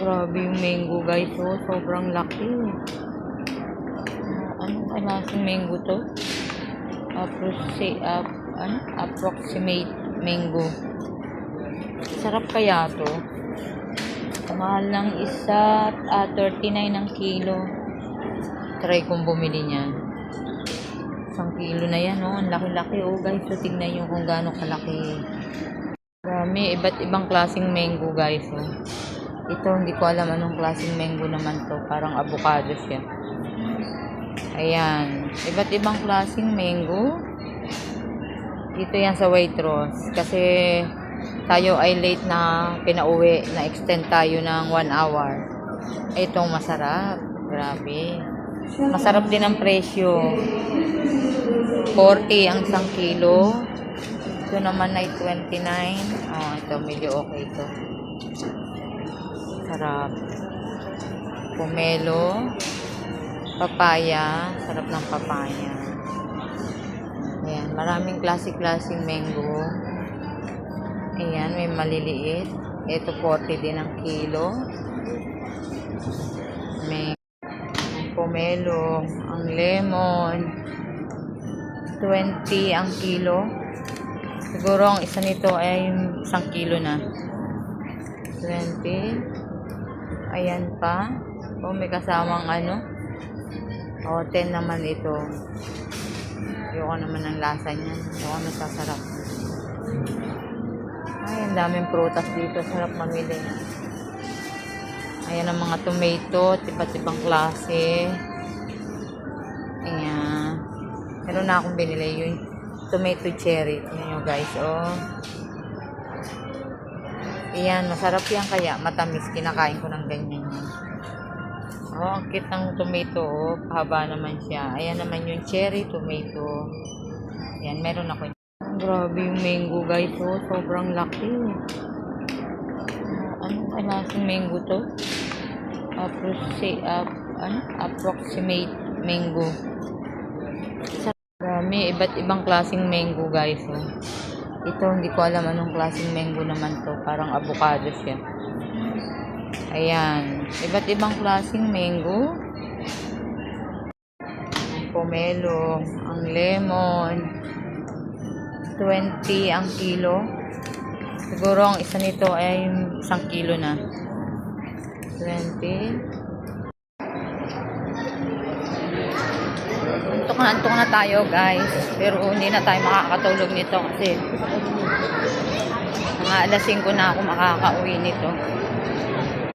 Grabe yung mango guys, oh, sobrang laki. Anong klaseng mango to? Approximate mango. Sarap kaya to? Mahal ng isa, 39 ang kilo. Try kong bumili niyan. 1 kilo na yan, oh. Ang laki-laki, oh guys. So, tingnan nyo kung gaano kalaki. Marami, iba't ibang klaseng mango, guys, oh. Ito, hindi ko alam anong klaseng mango naman to. Parang avocado siya. Ayan. Iba't ibang klaseng mango. Dito yan sa White Rose. Kasi tayo ay late na pinauwi. Na-extend tayo ng 1 hour. Itong masarap. Grabe. Masarap din ang presyo. 40 ang 1 kilo. Ito naman ay 29. Oh, ito medyo okay ito. Sarap. Pomelo. Papaya. Sarap ng papaya. Ayan. Maraming klase-klaseng mango. Ayan. May maliliit. Ito 40 din ang kilo. May pomelo. Ang lemon. 20 ang kilo. Siguro ang isa nito ay 1 kilo na. 20. Ayan pa. O, may kasamang ano. O, 10 naman ito. Ayoko naman ang lasa niyan. Ayoko nasasarap. Ay, ang daming prutas dito. Sarap mamili. Ayan ang mga tomato. Iba't ibang klase. Ayan. Meron na akong binili yung tomato cherry. Tingnan nyo guys, oh. Ayan, masarap yan kaya matamis. Kinakain ko ng ganyan. Oh, ang cute ng tomato, oh. Pahaba naman siya. Ayan naman yung cherry tomato. Ayan, meron ako. Grabe yung mango guys, oh. Sobrang laki. Anong klaseng mango to? Approximate mango. Marami, iba't ibang klaseng mango guys, oh. Ito, hindi ko alam anong klaseng mango naman to. Parang avocado siya. Ayan. Iba't ibang klaseng mango. Ang pomelo. Ang lemon. 20 ang kilo. Siguro ang isa nito ay 1 kilo na. 20. Antok na tayo guys, pero hindi na tayo makakatulog nito kasi mga alas 5 na ako makakauwi nito.